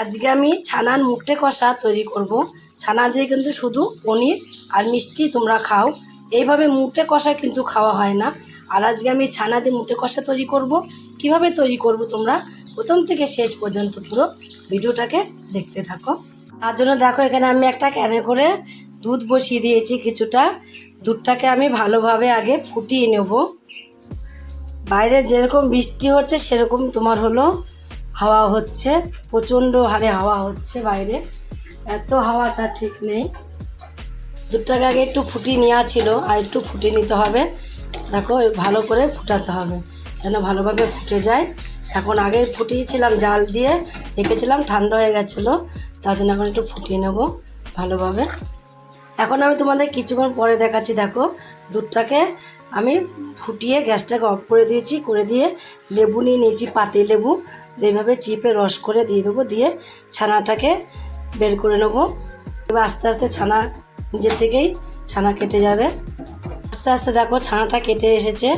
আজকে আমি ছানার মুটে কষা তৈরি করব। ছানা দিয়ে কিন্তু শুধু পনির আর মিষ্টি তোমরা খাও, এইভাবে মুটে কষা কিন্তু খাওয়া হয় না। আর আজকে আমি ছানা দিয়ে মুটে কষা তৈরি করব। কিভাবে তৈরি করব তোমরা প্রথম থেকে শেষ পর্যন্ত পুরো ভিডিওটাকে দেখতে থাকো। তার জন্য দেখো এখানে আমি একটা ক্যানে করে দুধ বসিয়ে দিয়েছি। কিছুটা দুধটাকে আমি ভালোভাবে আগে ফুটিয়ে নেব। বাইরে যেরকম বৃষ্টি হচ্ছে সেরকম তোমার হলো হাওয়া হচ্ছে, প্রচণ্ড হারে হাওয়া হচ্ছে বাইরে, এত হাওয়া তা ঠিক নেই। দুধটাকে আগে একটু ফুটিয়ে নেওয়া ছিল, আর একটু ফুটিয়ে নিতে হবে। দেখো ভালো করে ফুটাতে হবে যেন ভালোভাবে ফুটে যায়। এখন আগে ফুটিয়েছিলাম জাল দিয়ে রেখেছিলাম, ঠান্ডা হয়ে গেছিলো, তার জন্য এখন একটু ফুটিয়ে নেব ভালোভাবে। এখন আমি তোমাদের কিছুক্ষণ পরে দেখাচ্ছি। দেখো দুধটাকে আমি ফুটিয়ে গ্যাসটাকে অফ করে দিয়েছি, করে দিয়ে লেবু নিয়ে নিয়েছি, পাতি লেবু এইভাবে চিপে রস করে দিয়ে দেবো, দিয়ে ছানাটাকে বের করে নেব। এবার আস্তে আস্তে ছানা নিজের থেকেই ছানা কেটে যাবে। আস্তে আস্তে দেখো ছানাটা কেটে এসেছে,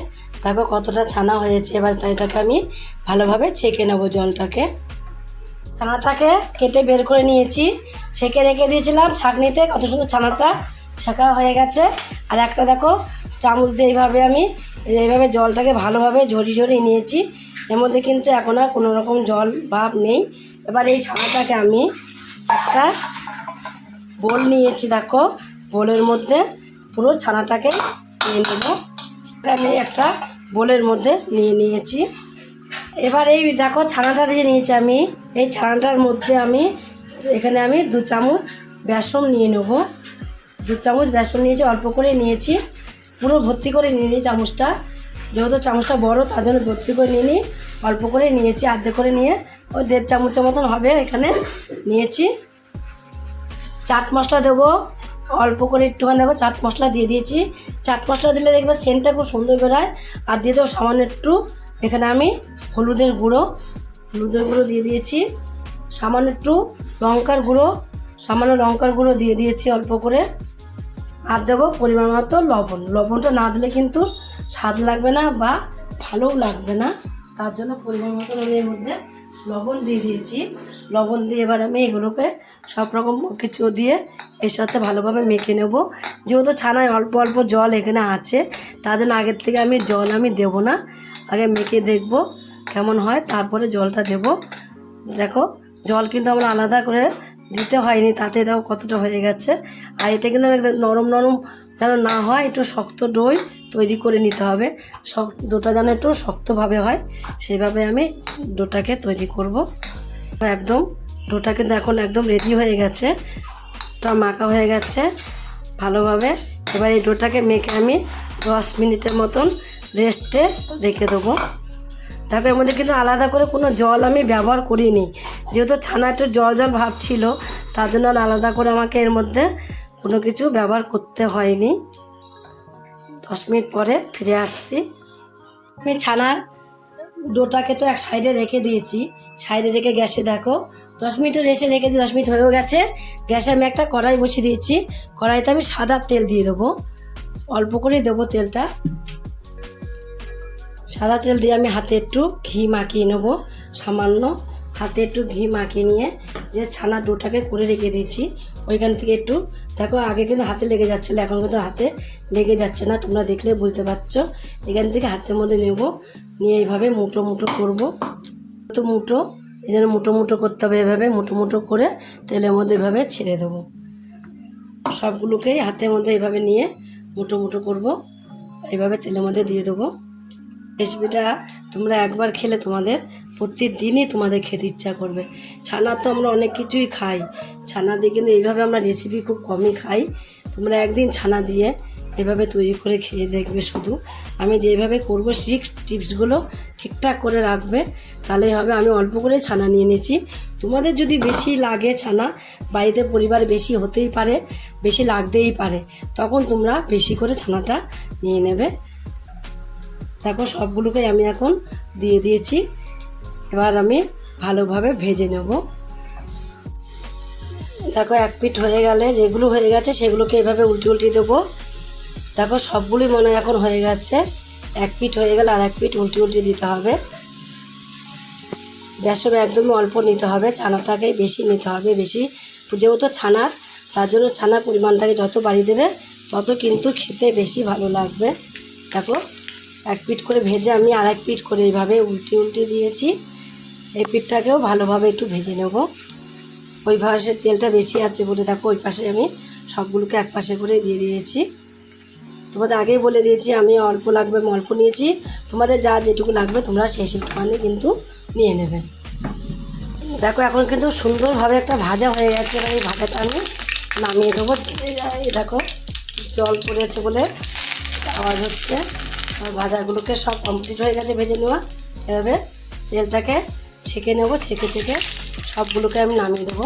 দেখো কতটা ছানা হয়েছে। এবার এটাকে আমি ভালোভাবে ছেঁকে নেব জলটাকে। ছানাটাকে কেটে বের করে নিয়েছি, ছেঁকে রেখে দিয়েছিলাম ছাঁকনিতে, কত সুন্দর ছানাটা ছেঁকা হয়ে গেছে। আর একটা দেখো চামচ দিয়ে এইভাবে জলটাকে ভালোভাবে ঝরিয়ে নিয়েছি। এর মধ্যে কিন্তু এখন আর কোনো রকম জল ভাব নেই। এবার এই ছানাটাকে আমি একটা বোল নিয়েছি, দেখো বোলের মধ্যে পুরো ছানাটাকে নিয়ে নেব। আমি একটা বোলের মধ্যে নিয়ে নিয়েছি। এবার এই দেখো ছানাটা দিয়ে নিয়েছি আমি, এই ছানাটার মধ্যে এখানে আমি 2 চামচ বেসন নিয়ে নেব। 2 চামচ বেসন নিয়েছি, অল্প করে নিয়েছি, পুরো ভর্তি করে নিয়ে নিই চামচটা। যেহেতু চামচটা বড় তার জন্য ভর্তি করে নিয়ে নিই, অল্প করে নিয়েছি, আর্ধেক করে নিয়ে ওই 1.5 চামচের মতন হবে এখানে নিয়েছি। চাট মশলা দেবো অল্প করে, একটুখানি দেবো চাট মশলা দিয়ে দিয়েছি। চাট মশলা দিলে দেখবে সেন্টটা খুব সুন্দর বেরোয়। আর দিয়ে দেবো সামান্য একটু এখানে আমি হলুদের গুঁড়ো দিয়ে দিয়েছি, সামান্য একটু সামান্য লঙ্কার গুঁড়ো দিয়ে দিয়েছি অল্প করে। আর দেবো পরিমাণ মতো লবণটা না দিলে কিন্তু স্বাদ লাগবে না বা ভালোও লাগবে না, তার জন্য পরিমাণ মতো আমি এর মধ্যে লবণ দিয়ে দিয়েছি। লবণ দিয়ে এবার আমি এগুলোকে সব রকম কিছু দিয়ে এর সাথে ভালোভাবে মেখে নেব। যেহেতু ছানায় অল্প অল্প জল এখানে আছে, তার জন্য আগের থেকে জল দেবো না, আগে মেখে দেখব কেমন হয়, তারপরে জলটা দেব। দেখো জল কিন্তু আমরা আলাদা করে দিতে হয়নি, তাতে দেখো কতটা হয়ে গেছে। আর এটা কিন্তু নরম যেন না হয়, একটু শক্ত ডোই তৈরি করে নিতে হবে। ডোটা যেন একটু শক্তভাবে হয় সেইভাবে আমি ডোটাকে তৈরি করব। একদম ডোটা কিন্তু এখন একদম রেডি হয়ে গেছে, ডোটা মাখা হয়ে গেছে ভালোভাবে। এবার এই ডোটাকে মেখে আমি 10 মিনিটের মতন রেস্টে রেখে দেবো। তারপর এর মধ্যে কিন্তু আলাদা করে কোনো জল আমি ব্যবহার করিনি, যেহেতু ছানা একটু জল ভাব ছিল, তার জন্য আলাদা করে আমাকে এর মধ্যে কোনো কিছু ব্যবহার করতে হয়নি। 10 মিনিট পরে ফিরে আসছি। আমি ছানার ডোটাকে তো এক সাইডে রেখে দিয়েছি, সাইডে রেখে গ্যাসে দেখো 10 মিনিটের রেখে দিয়ে 10 মিনিট হয়েও গেছে। গ্যাসে আমি একটা কড়াই বসিয়ে দিয়েছি, কড়াইতে আমি সাদা তেল দিয়ে দেবো, অল্প করে দেবো তেলটা। সাদা তেল দিয়ে আমি হাতে একটু ঘি মাখিয়ে নেব, সামান্য হাতে একটু ঘি মাখিয়ে নিয়ে যে ছানা ডোটাকে করে রেখে দিয়েছি ওইখান থেকে একটু দেখো, আগে কিন্তু হাতে লেগে যাচ্ছিলো, এখন কিন্তু হাতে লেগে যাচ্ছে না, তোমরা দেখলে বুঝতে পারছো। এখান থেকে হাতের মধ্যে নেব, নিয়ে এইভাবে মুঠো করবো। তো এই জন্য মুঠো করতে হবে, এভাবে মুঠো করে তেলের মধ্যে এভাবে ছেড়ে দেবো। সবগুলোকেই হাতের মধ্যে এইভাবে নিয়ে মুঠো করবো, এইভাবে তেলের মধ্যে দিয়ে দেবো। রেসিপিটা তোমরা একবার খেলে তোমাদের প্রতিদিনই তোমাদের খেতে ইচ্ছা করবে। ছানা তো আমরা অনেক কিছুই খাই, ছানা দিয়ে কিন্তু এইভাবে আমরা রেসিপি খুব কমই খাই। তোমরা একদিন ছানা দিয়ে এভাবে তৈরি করে খেয়ে দেখবে। শুধু আমি যেভাবে করবো টিপসগুলো ঠিকঠাক করে রাখবে, তাহলেই হবে। আমি অল্প করে ছানা নিয়ে নিয়েছি, তোমাদের যদি বেশি লাগে ছানা, বাড়িতে পরিবার বেশি হতেই পারে, বেশি লাগতেই পারে, তখন তোমরা বেশি করে ছানাটা নিয়ে নেবে। দেখো সবগুলোকে আমি এখন দিয়ে দিয়েছি, এবার আমি ভালোভাবে ভেজে নেব। দেখো এক পিঠ হয়ে গেলে, যেগুলো হয়ে গেছে সেগুলোকে এভাবে উল্টে দেবো। দেখো সবগুলোই মনে হয় এখন হয়ে গেছে, এক পিঠ হয়ে গেলে আর এক পিঠ উল্টে দিতে হবে। বেসন একদমই অল্প নিতে হবে, ছানাটাকে বেশি নিতে হবে, বেশি যেহেতু ছানার, তার জন্য ছানার পরিমাণটাকে যত বাড়িয়ে দেবে তত কিন্তু খেতে বেশি ভালো লাগবে। দেখো এক পিঠ করে ভেজে আমি আর এক পিঠ করে এইভাবে উল্টে দিয়েছি। এই পিঠটাকেও ভালোভাবে একটু ভেজে নেব। ওই পাশে তেলটা বেশি আছে বলে দেখো ওই পাশে আমি সবগুলোকে এক পাশে করে দিয়ে দিয়েছি। তোমাদের আগেই বলে দিয়েছি আমি অল্প লাগবে আমি অল্প নিয়েছি, তোমাদের যা যেটুকু লাগবে তোমরা সেইটুকুনি কিন্তু নিয়ে নেবে। দেখো এখন কিন্তু সুন্দরভাবে একটা ভাজা হয়ে গেছে, এবার এই ভাজাটা আমি নামিয়ে দেবো। দেখো জল পড়েছে বলে আওয়াজ হচ্ছে। আর ভাজাগুলোকে সব কমপ্লিট হয়ে গেছে ভেজে নেওয়া। এভাবে তেলটাকে ছেঁকে নেবো, ছেঁকে সবগুলোকে আমি নামিয়ে দেবো।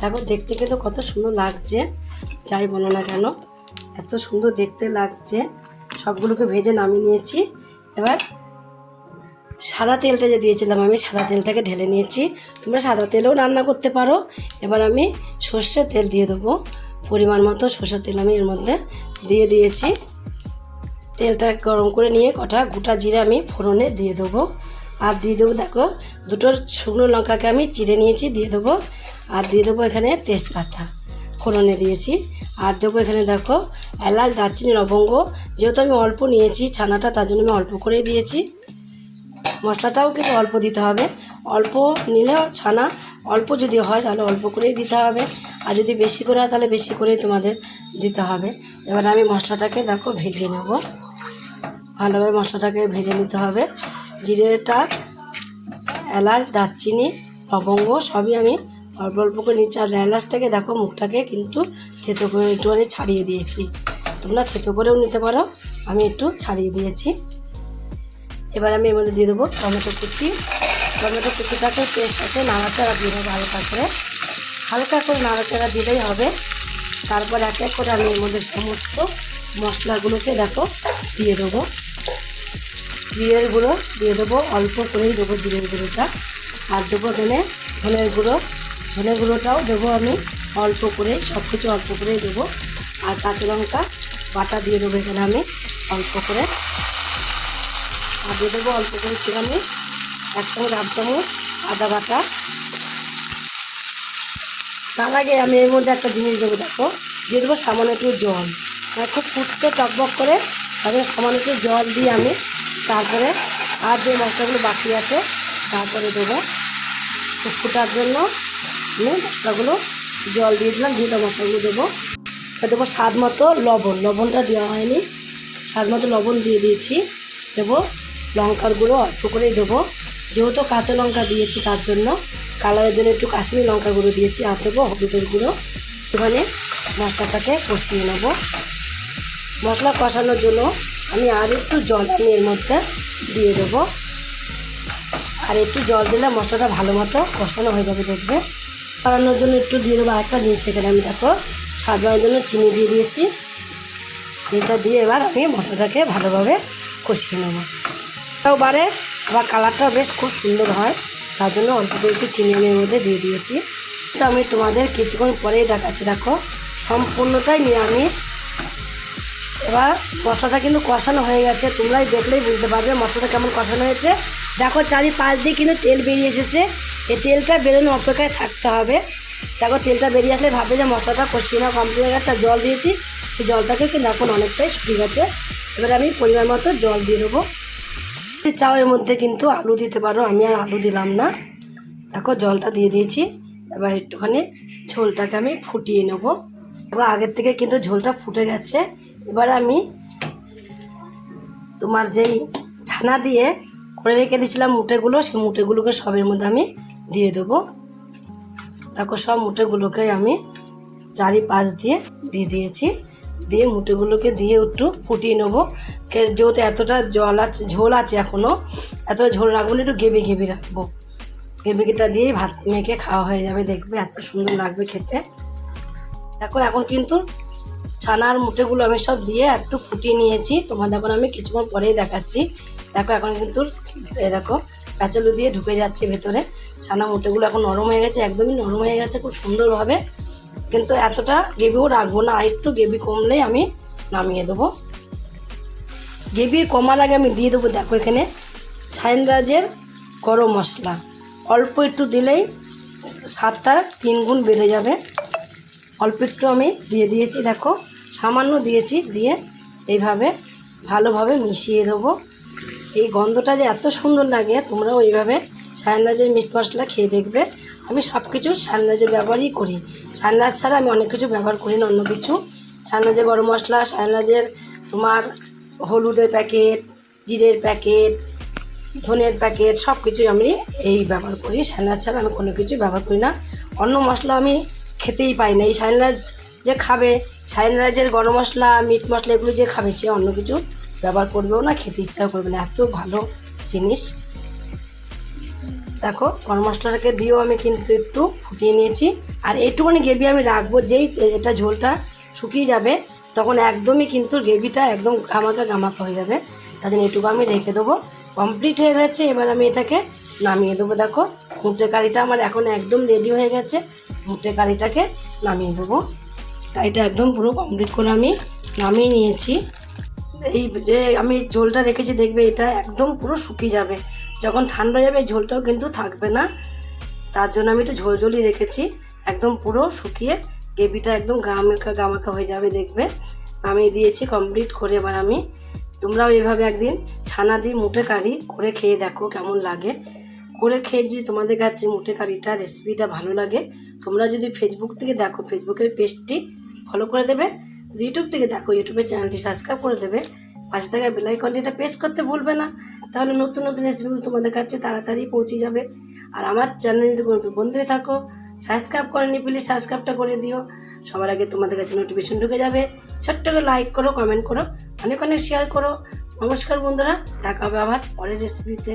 দেখো দেখতে কিন্তু কত সুন্দর লাগছে, যাই বলো না কেন এত সুন্দর দেখতে লাগছে। সবগুলোকে ভেজে নামিয়ে নিয়েছি। এবার সাদা তেলটা যে দিয়েছিলাম আমি সাদা তেলটাকে ঢেলে নিয়েছি, তোমরা সাদা তেলেও রান্না করতে পারো। এবার আমি সর্ষের তেল দিয়ে দেবো, পরিমাণ মতো সর্ষের তেল আমি এর মধ্যে দিয়ে দিয়েছি। তেলটা গরম করে নিয়ে কটা গোটা জিরে আমি ফোড়নে দিয়ে দেবো। আর দিয়ে দেবো দেখো দুটো শুকনো লঙ্কাকে আমি চিড়ে নিয়েছি দিয়ে দেবো। আর দিয়ে দেবো এখানে তেজপাতা ফোড়নে দিয়েছি। আর দেবো এখানে দেখো এলাচ, দারচিনি, লবঙ্গ। যেহেতু আমি অল্প নিয়েছি ছানাটা, তার জন্য আমি অল্প করেই দিয়েছি। মশলাটাও কিন্তু অল্প দিতে হবে, অল্প নিলেও ছানা অল্প যদি হয় তাহলে অল্প করেই দিতে হবে, আর যদি বেশি করে হয় তাহলে বেশি করেই তোমাদের দিতে হবে। এবার আমি মশলাটাকে দেখো ভেজে নেব, ভালোভাবে মশলাটাকে ভেজে নিতে হবে। জিরেটা, এলাচ, দারচিনি, লবঙ্গ সবই আমি অল্প অল্প করে নিচ্ছি। আর এলাচটাকে দেখো মুখটাকে কিন্তু থেতো করে একটুখানি ছাড়িয়ে দিয়েছি, তোমরা থেতো করেও নিতে পারো, আমি একটু ছাড়িয়ে দিয়েছি। এবার আমি এর মধ্যে দিয়ে দেবো টমেটো কুচি। টমেটো কুচিটাকে পেস্ট সাথে নাড়াচাড়া দিয়ে দেবো হালকা করে নাড়াচাড়া দিলেই হবে। তারপর এক এক করে আমি এর মধ্যে সমস্ত মশলাগুলোকে দেখো দিয়ে দেবো। জিরের গুঁড়ো দিয়ে দেবো, অল্প করেই দেবো জিরের গুঁড়োটা। আর দেবো এখানে ধনের গুঁড়োটাও দেবো আমি অল্প করে, সব কিছু অল্প করেই দেবো। আর কাঁচা লঙ্কা বাটা দিয়ে দেবো এখানে আমি অল্প করে। আর দিয়ে দেবো অল্প করে সেখানে 1 চামচ 1/2 চামচ আদা বাটা। তার আগে আমি এর মধ্যে একটা জিনিস দেবো দেখো, দিয়ে দেবো সামান্য একটু জল, খুব ফুটতে টকবক করে তারপরে সামান্য একটু জল দিয়ে আমি তারপরে আর যে মশলাগুলো বাকি আছে তারপরে দেবো। ফোটার জন্য আমি মশলাগুলো জল দিয়ে দিলাম, দিয়ে মশলাগুলো দেবো। দেবো স্বাদ মতো লবণটা দেওয়া হয়নি, স্বাদ মতো লবণ দিয়ে দিয়েছি। দেবো লঙ্কার গুঁড়ো অল্প করেই দেবো, যেহেতু কাঁচা লঙ্কা দিয়েছি তার জন্য কালারের জন্য একটু কাশ্মীরি লঙ্কা গুঁড়ো দিয়েছি। আর দেবো হলুদের গুঁড়ো। একটুখানি মশলাটাকে কষিয়ে নেব। মশলা কষানোর জন্য আমি আর একটু জল আমি এর মধ্যে দিয়ে দেবো। আর একটু জল দিলে মশলাটা ভালো মতো কষানো হয়ে যাবে, দেখবে। বাড়ানোর জন্য একটু দিয়ে দেবো আরেকটা জিনিস, সেখানে আমি দেখো স্বাদ বাড়ানোর জন্য চিনি দিয়ে দিয়েছি। চিনিটা দিয়ে এবার আমি মশলাটাকে ভালোভাবে কষিয়ে নেব। তাও বাড়ে আবার কালারটাও বেশ খুব সুন্দর হয়, তার জন্য অল্প করে একটু চিনি আমি এর মধ্যে দিয়ে দিয়েছি। তো আমি তোমাদের কিছুক্ষণ পরেই দেখাচ্ছি, দেখো সম্পূর্ণটাই নিরামিষ। এবার মশলাটা কিন্তু কষানো হয়ে গেছে, তোমরাই দেখলেই বুঝতে পারবে মশলাটা কেমন কষানো হয়েছে। দেখো চারিপাশ দিয়ে কিন্তু তেল বেরিয়ে এসেছে, এই তেলটা বেরোনো অপেক্ষায় থাকতে হবে। দেখো তেলটা বেরিয়ে আসলে ভাবে যে মশলাটা কষিয়ে নেওয়া কমপ্লিট হয়ে গেছে। আর জল দিয়েছি, সেই জলটাকে কিন্তু এখন অনেকটাই শুকিয়ে গেছে। এবার আমি পরিমাণ মতো জল দিয়ে দেবো। চাও এর মধ্যে কিন্তু আলু দিতে পারো, আমি আর আলু দিলাম না। দেখো জলটা দিয়ে দিয়েছি, এবার একটুখানি ঝোলটাকে আমি ফুটিয়ে নেব। দেখো আগের থেকে কিন্তু ঝোলটা ফুটে গেছে। এবার আমি তোমার যেই ছানা দিয়ে করে রেখে দিয়েছিলাম মুটেগুলো, সেই মুটেগুলোকে সবের মধ্যে আমি দিয়ে দেবো। দেখো সব মুটেগুলোকে আমি চারিপাশ দিয়ে দিয়েছি, দিয়ে মুটেগুলোকে দিয়ে একটু ফুটিয়ে নেবো। যেহেতু এতটা ঝোল আছে এখনও, এতটা ঝোল রাখবো না, একটু গ্রেভি রাখবো। গ্রেভিটা দিয়েই ভাত মেখে খাওয়া হয়ে যাবে, দেখবে এত সুন্দর লাগবে খেতে। দেখো এখন কিন্তু ছানার মুটেগুলো আমি সব দিয়ে একটু ফুটিয়ে নিয়েছি, তোমাদের এখন আমি কিছুক্ষণ পরেই দেখাচ্ছি। দেখো এখন কিন্তু দেখো প্যাচালু দিয়ে ঢুকে যাচ্ছে ভেতরে। ছানা মুটেগুলো এখন নরম হয়ে গেছে, একদমই নরম হয়ে গেছে খুব সুন্দরভাবে। কিন্তু এতটা গ্রেভিও রাখবো না, আর একটু গ্রেভি কমলেই আমি নামিয়ে দেবো। গ্রেভি কমার আগে আমি দিয়ে দেবো দেখো এখানে শাইনরাজের গরম মশলা অল্প একটু দিলেই স্বাদটা 3 গুণ বেড়ে যাবে। অল্প একটু আমি দিয়ে দিয়েছি, দেখো সামান্য দিয়েছি, দিয়ে এইভাবে ভালোভাবে মিশিয়ে দেবো। এই গন্ধটা যে এত সুন্দর লাগে, তোমরাও এইভাবে শায়নরাজের মিট মশলা খেয়ে দেখবে। আমি সব কিছু শায়নরাজের ব্যবহারই করি, শায়নরাজ ছাড়া আমি অনেক কিছু ব্যবহার করি না অন্য কিছু। শায়নরাজের গরম মশলা, শায়নরাজের তোমার হলুদের প্যাকেট, জিরের প্যাকেট, ধনের প্যাকেট, সব কিছুই আমি এই ব্যবহার করি। শায়নরাজ ছাড়া আমি কোনো কিছু ব্যবহার করি না। অন্য মশলা আমি খেতেই পাই না। এই শায়নরাজ যে খাবে, শায়নরাজের গরম মশলা, মিট মশলা এগুলো যে খাবে, সে অন্য কিছু ব্যবহার করবেও না, খেতে ইচ্ছাও করবে না। এত ভালো জিনিস। দেখো গরম মশলাটাকে দিয়েও আমি কিন্তু একটু ফুটিয়ে নিয়েছি। আর একটুখানি গ্রেভি আমি রাখবো, যেই এটা ঝোলটা শুকিয়ে যাবে তখন একদমই কিন্তু গ্রেভিটা একদম গামাকা হয়ে যাবে। তার জন্য এটুকু আমি রেখে দেবো। কমপ্লিট হয়ে গেছে, এবার আমি এটাকে নামিয়ে দেবো। দেখো মুটে কারিটা আমার এখন একদম রেডি হয়ে গেছে। মুটে কারিটাকে নামিয়ে দেবো। কারিটা একদম পুরো কমপ্লিট করে আমি নামিয়ে নিয়েছি। এই যে আমি ঝোলটা রেখেছি, দেখবে এটা একদম পুরো শুকিয়ে যাবে। যখন ঠান্ডা যাবে ঝোলটাও কিন্তু থাকবে না, তার জন্য আমি একটু ঝোলঝোলই রেখেছি। একদম পুরো শুকিয়ে গ্রেভিটা একদম গামাকা হয়ে যাবে, দেখবে। আমি দিয়েছি কমপ্লিট করে। এবার আমি, তোমরাও এইভাবে একদিন ছানা দিয়ে মুটে কারি করে খেয়ে দেখো কেমন লাগে। করে খেয়ে যদি তোমাদের কাছে মুটে কারিটা রেসিপিটা ভালো লাগে, তোমরা যদি ফেসবুক থেকে দেখো, ফেসবুকের পেজটি ফলো করে দেবে। যদি ইউটিউব থেকে দেখো, ইউটিউবের চ্যানেলটি সাবস্ক্রাইব করে দেবে। পাশে থাকা বেল আইকনটি এটা প্রেস করতে ভুলবে না, তাহলে নতুন নতুন রেসিপিগুলো তোমাদের কাছে তাড়াতাড়ি পৌঁছে যাবে। আর আমার চ্যানেল যদি কোনো বন্ধু হয়ে থাকো, সাবস্ক্রাইব করেনি, প্লিজ সাবস্ক্রাইবটা করে দিও। সবার আগে তোমাদের কাছে নোটিফিকেশন ঢুকে যাবে। ছোট্ট করে লাইক করো, কমেন্ট করো, অনেক অনেক শেয়ার করো। নমস্কার বন্ধুরা, দেখা হবে আবার পরের রেসিপিতে।